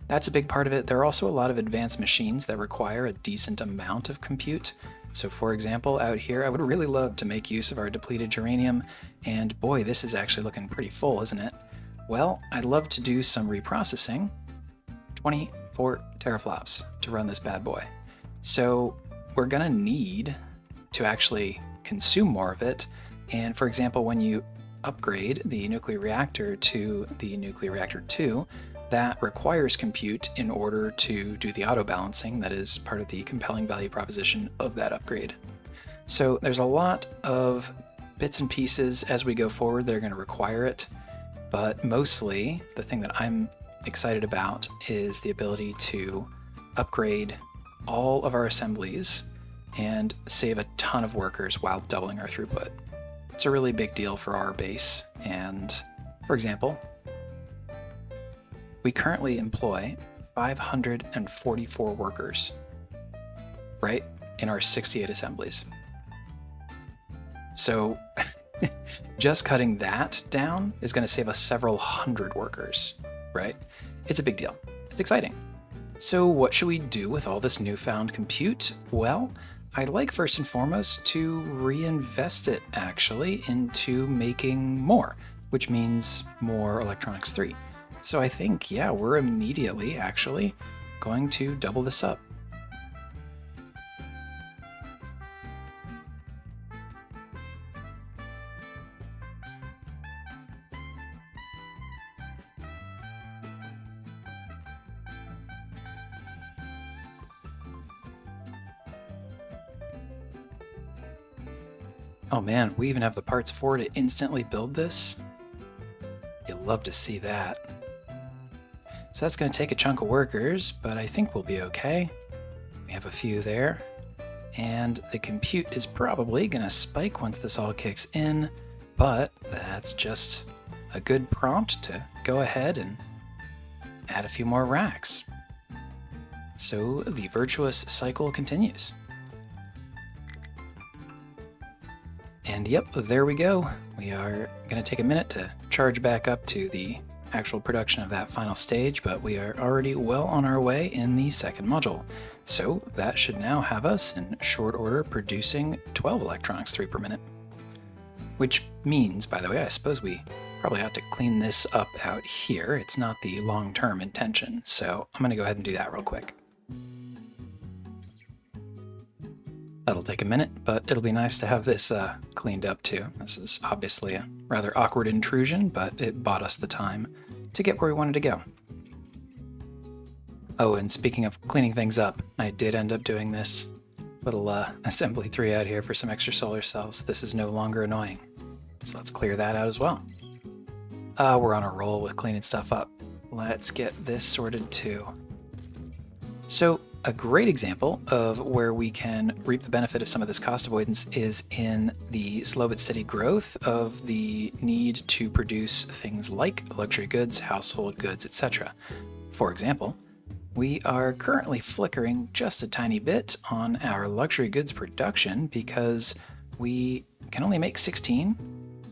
[SPEAKER 1] that's a big part of it. There are also a lot of advanced machines that require a decent amount of compute. So for example, out here, I would really love to make use of our depleted uranium, and boy, this is actually looking pretty full, isn't it? Well, I'd love to do some reprocessing, 24 teraflops to run this bad boy. So we're gonna need to actually consume more of it, and for example, when you upgrade the nuclear reactor to the nuclear reactor 2, that requires compute in order to do the auto balancing that is part of the compelling value proposition of that upgrade. So there's a lot of bits and pieces as we go forward that are going to require it, but mostly the thing that I'm excited about is the ability to upgrade all of our assemblies and save a ton of workers while doubling our throughput. It's a really big deal for our base, and for example, we currently employ 544 workers, right, in our 68 assemblies. So just cutting that down is going to save us several hundred workers, right? It's a big deal. It's exciting. So what should we do with all this newfound compute? Well, I'd like first and foremost to reinvest it actually into making more, which means more Electronics 3. So I think, yeah, we're immediately actually going to double this up. Oh man, we even have the parts for to instantly build this. You'll love to see that. So that's going to take a chunk of workers, but I think we'll be okay. We have a few there. And the compute is probably going to spike once this all kicks in, but that's just a good prompt to go ahead and add a few more racks. So the virtuous cycle continues. And yep, there we go. We are going to take a minute to charge back up to the actual production of that final stage, but we are already well on our way in the second module. So that should now have us in short order producing 12 Electronics 3 per minute. Which means, by the way, I suppose we probably ought to clean this up out here. It's not the long-term intention, so I'm going to go ahead and do that real quick. That'll take a minute, but it'll be nice to have this cleaned up too. This is obviously a rather awkward intrusion, but it bought us the time to get where we wanted to go. Oh, and speaking of cleaning things up, I did end up doing this little assembly 3 out here for some extra solar cells. This is no longer annoying, so let's clear that out as well. We're on a roll with cleaning stuff up. Let's get this sorted too. So a great example of where we can reap the benefit of some of this cost avoidance is in the slow but steady growth of the need to produce things like luxury goods, household goods, etc. For example, we are currently flickering just a tiny bit on our luxury goods production because we can only make 16,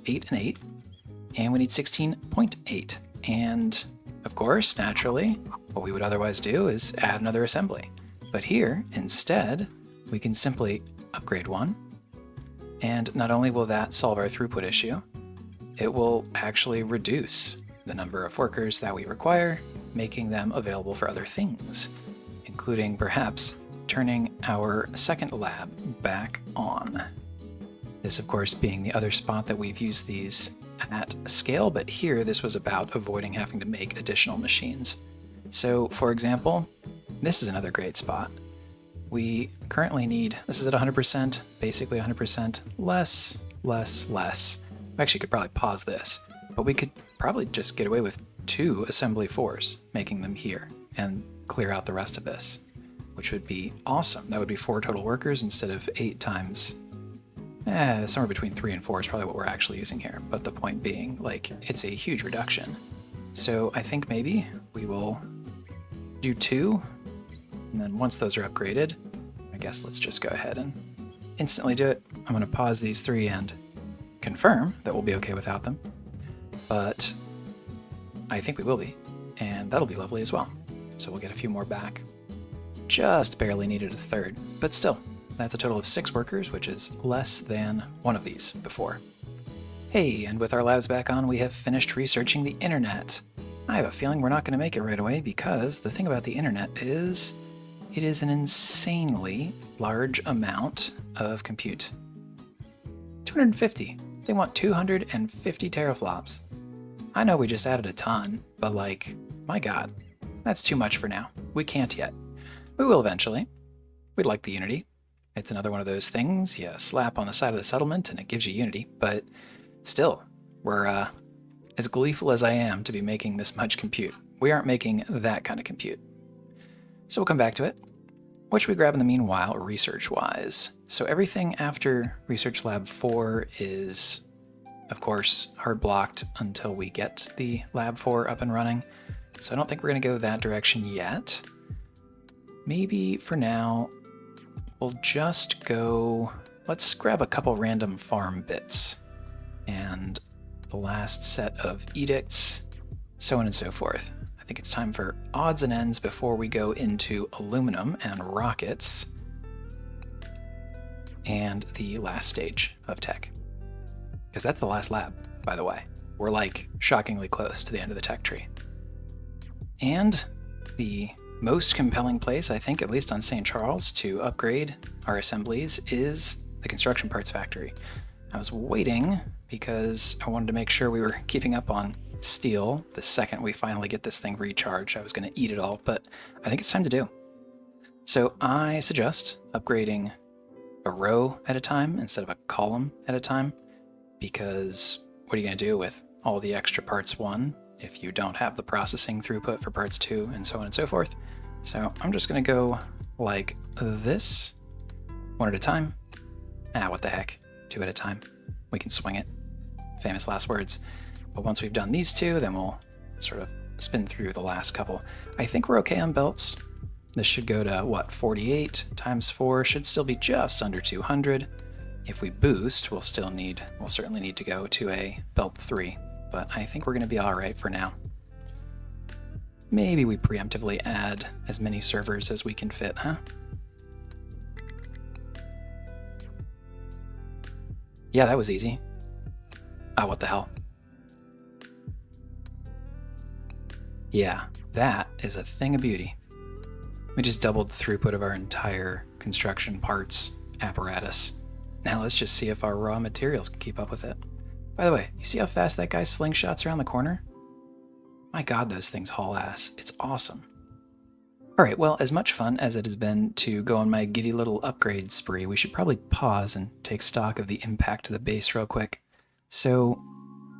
[SPEAKER 1] 8 and 8, and we need 16.8. And of course, naturally, what we would otherwise do is add another assembly. But here, instead, we can simply upgrade one, and not only will that solve our throughput issue, it will actually reduce the number of workers that we require, making them available for other things, including perhaps turning our second lab back on. This, of course, being the other spot that we've used these at scale, but here this was about avoiding having to make additional machines. So, for example, this is another great spot. We currently need, this is at 100%, basically 100%, less. We actually could probably pause this, but we could probably just get away with 2 assembly 4s, making them here, and clear out the rest of this, which would be awesome. That would be 4 total workers instead of 8 times, somewhere between 3 and 4 is probably what we're actually using here, but the point being, like, it's a huge reduction. So I think maybe we will do 2, and then once those are upgraded, I guess let's just go ahead and instantly do it. I'm going to pause these 3 and confirm that we'll be okay without them, but I think we will be, and that'll be lovely as well. So we'll get a few more back. Just barely needed a 3rd, but still, that's a total of 6 workers, which is less than one of these before. Hey, and with our labs back on, we have finished researching the internet. I have a feeling we're not going to make it right away because the thing about the internet is it is an insanely large amount of compute. 250. They want 250 teraflops. I know we just added a ton, but like, my god, that's too much for now. We can't yet. We will eventually. We'd like the Unity. It's another one of those things you slap on the side of the settlement and it gives you Unity, but still, we're as gleeful as I am to be making this much compute. We aren't making that kind of compute. So we'll come back to it. What should we grab in the meanwhile, research-wise? So everything after Research Lab 4 is, of course, hard blocked until we get the Lab 4 up and running. So I don't think we're going to go that direction yet. Maybe for now, we'll just go... Let's grab a couple random farm bits. And the last set of edicts, so on and so forth. I think it's time for odds and ends before we go into aluminum and rockets and the last stage of tech. Because that's the last lab, by the way. We're like shockingly close to the end of the tech tree. And the most compelling place, I think, at least on St. Charles, to upgrade our assemblies is the construction parts factory. I was waiting because I wanted to make sure we were keeping up on steel the second we finally get this thing recharged. I was going to eat it all, but I think it's time to do. So I suggest upgrading a row at a time instead of a column at a time, because what are you going to do with all the extra parts 1 if you don't have the processing throughput for parts 2 and so on and so forth? So I'm just going to go like this, 1 at a time. What the heck, 2 at a time. We can swing it. Famous last words. But once we've done these 2, then we'll sort of spin through the last couple. I think we're okay on belts. This should go to, what, 48 times 4 should still be just under 200. If we boost, we'll certainly need to go to a belt 3, but I think we're going to be all right for now. Maybe we preemptively add as many servers as we can fit, huh? Yeah, that was easy. What the hell? Yeah, that is a thing of beauty. We just doubled the throughput of our entire construction parts apparatus. Now let's just see if our raw materials can keep up with it. By the way, you see how fast that guy slingshots around the corner? My god, those things haul ass. It's awesome. Alright, well, as much fun as it has been to go on my giddy little upgrade spree, we should probably pause and take stock of the impact to the base real quick. So,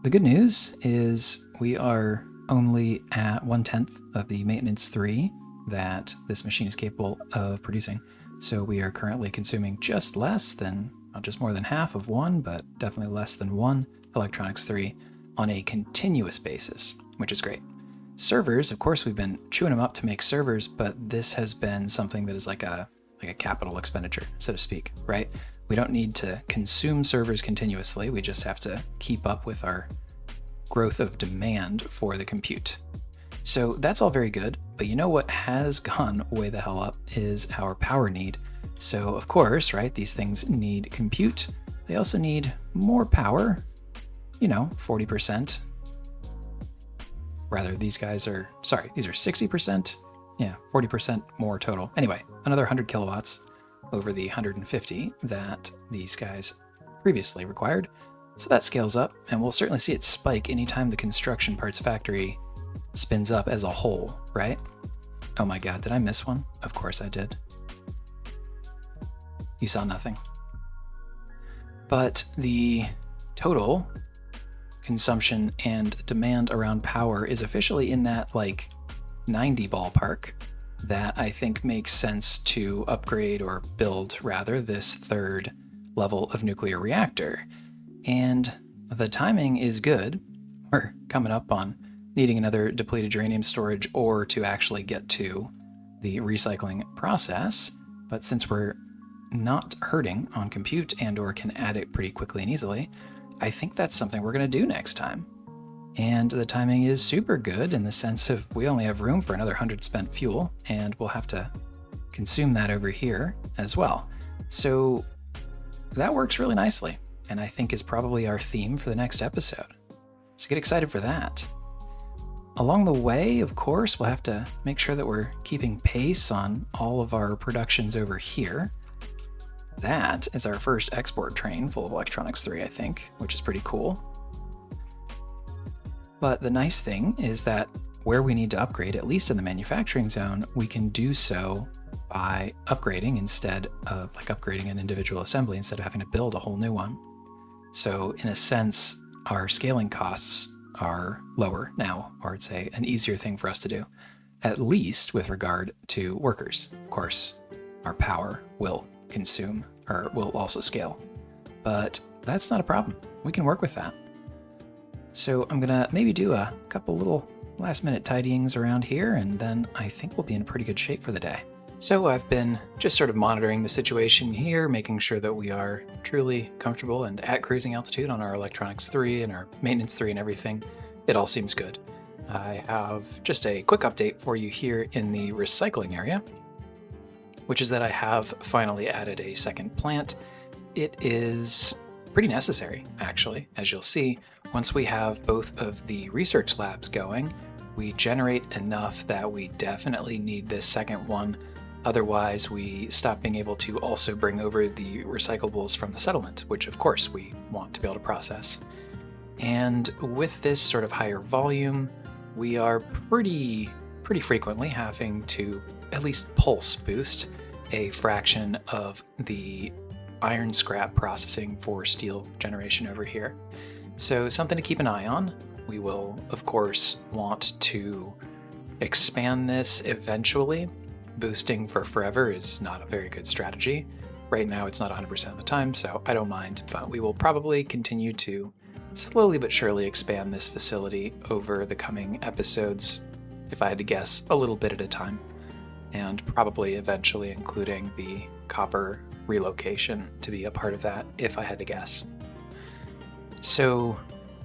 [SPEAKER 1] the good news is we are only at 1/10 of the maintenance 3 that this machine is capable of producing. So we are currently consuming just less than, not just more than half of 1, but definitely less than 1 electronics 3 on a continuous basis, which is great. Servers, of course, we've been chewing them up to make servers, but this has been something that is like a capital expenditure, so to speak, right? We don't need to consume servers continuously. We just have to keep up with our growth of demand for the compute. So that's all very good, but you know what has gone way the hell up is our power need. So of course, right, these things need compute. They also need more power, 40%. Rather, these are 60%. Yeah, 40% more total. Anyway, another 100 kilowatts over the 150 that these guys previously required. So that scales up, and we'll certainly see it spike anytime the construction parts factory spins up as a whole, right? Oh my god, did I miss one? Of course I did. You saw nothing. But the total consumption and demand around power is officially in that 90 ballpark that I think makes sense to upgrade or build rather this 3rd level of nuclear reactor. And the timing is good. We're coming up on needing another depleted uranium storage or to actually get to the recycling process. But since we're not hurting on compute and or can add it pretty quickly and easily, I think that's something we're going to do next time. And the timing is super good in the sense of we only have room for another 100 spent fuel, and we'll have to consume that over here as well. So that works really nicely, and I think is probably our theme for the next episode. So get excited for that. Along the way, of course, we'll have to make sure that we're keeping pace on all of our productions over here. That is our first export train full of Electronics 3, I think, which is pretty cool. But the nice thing is that where we need to upgrade, at least in the manufacturing zone, we can do so by upgrading instead of upgrading an individual assembly instead of having to build a whole new one. So in a sense, our scaling costs are lower now, or I'd say an easier thing for us to do, at least with regard to workers. Of course, our power will consume, or will also scale, but that's not a problem. We can work with that. So I'm gonna maybe do a couple little last minute tidyings around here, and then I think we'll be in pretty good shape for the day. So I've been just sort of monitoring the situation here, making sure that we are truly comfortable and at cruising altitude on our Electronics 3 and our Maintenance 3 and everything. It all seems good. I have just a quick update for you here in the recycling area, which is that I have finally added a second plant. It is pretty necessary, actually. As you'll see, once we have both of the research labs going, we generate enough that we definitely need this second one. Otherwise, we stop being able to also bring over the recyclables from the settlement, which of course we want to be able to process. And with this sort of higher volume, we are pretty frequently having to at least pulse boost a fraction of the iron scrap processing for steel generation over here. So something to keep an eye on. We will, of course, want to expand this eventually. Boosting for forever is not a very good strategy. Right now it's not 100% of the time, so I don't mind, but we will probably continue to slowly but surely expand this facility over the coming episodes, if I had to guess, a little bit at a time, and probably eventually including the copper relocation to be a part of that, if I had to guess. So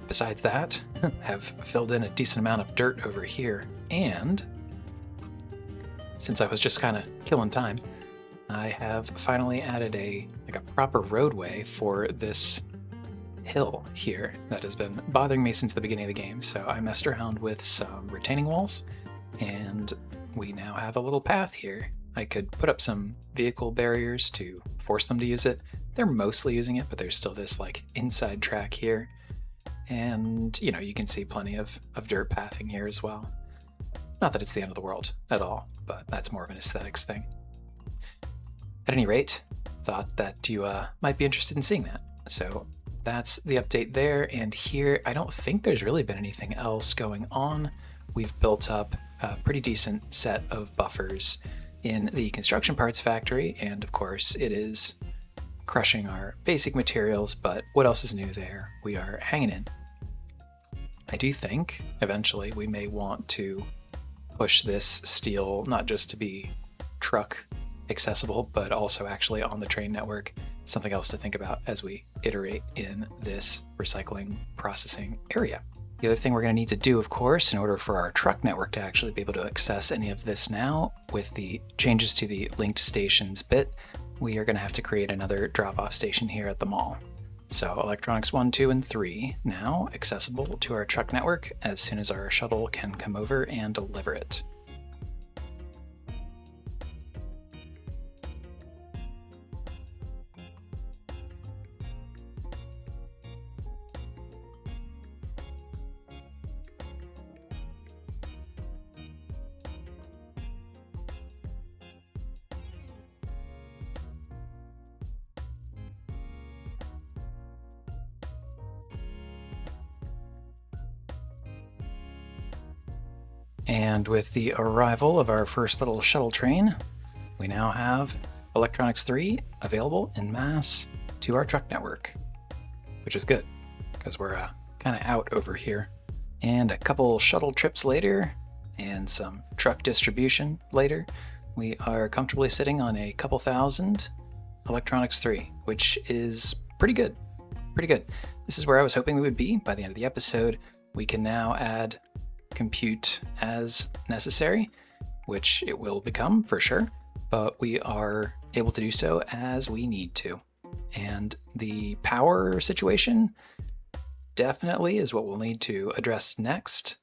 [SPEAKER 1] besides that, I have filled in a decent amount of dirt over here, and since I was just kind of killing time, I have finally added a proper roadway for this hill here that has been bothering me since the beginning of the game. So I messed around with some retaining walls, and we now have a little path here. I could put up some vehicle barriers to force them to use it. They're mostly using it, but there's still this inside track here. And you can see plenty of dirt pathing here as well. Not that it's the end of the world at all, but that's more of an aesthetics thing. At any rate, thought that you might be interested in seeing that. So that's the update there, and here I don't think there's really been anything else going on. We've built up a pretty decent set of buffers in the construction parts factory, and of course it is crushing our basic materials, but what else is new there? We are hanging in. I do think eventually we may want to push this steel not just to be truck accessible, but also actually on the train network. Something else to think about as we iterate in this recycling processing area. The other thing we're going to need to do, of course, in order for our truck network to actually be able to access any of this now, with the changes to the linked stations bit, we are going to have to create another drop-off station here at the mall. So Electronics 1, 2, and 3 now accessible to our truck network as soon as our shuttle can come over and deliver it. And with the arrival of our first little shuttle train, we now have Electronics 3 available en masse to our truck network, which is good because we're kind of out over here. And a couple shuttle trips later and some truck distribution later, we are comfortably sitting on a couple thousand Electronics 3, which is pretty good. Pretty good. This is where I was hoping we would be by the end of the episode. We can now add compute as necessary, which it will become for sure, but we are able to do so as we need to. And the power situation definitely is what we'll need to address next.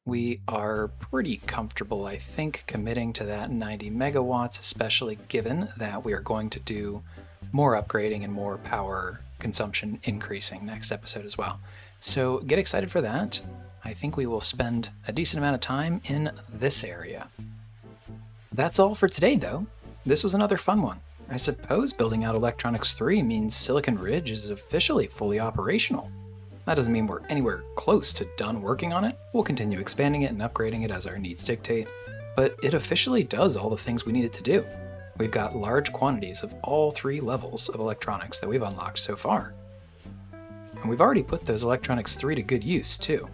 [SPEAKER 1] We are pretty comfortable, I think, committing to that 90 megawatts, especially given that we are going to do more upgrading and more power consumption increasing next episode as well. So get excited for that. I think we will spend a decent amount of time in this area. That's all for today, though. This was another fun one. I suppose building out Electronics 3 means Silicon Ridge is officially fully operational. That doesn't mean we're anywhere close to done working on it. We'll continue expanding it and upgrading it as our needs dictate, but it officially does all the things we need it to do. We've got large quantities of all 3 levels of electronics that we've unlocked so far. And we've already put those Electronics 3 to good use, too.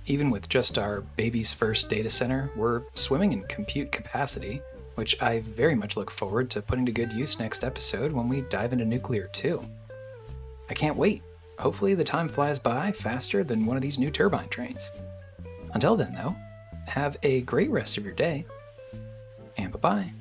[SPEAKER 1] Even with just our baby's first data center, we're swimming in compute capacity, which I very much look forward to putting to good use next episode when we dive into Nuclear 2. I can't wait. Hopefully the time flies by faster than one of these new turbine trains. Until then, though, have a great rest of your day, and bye-bye.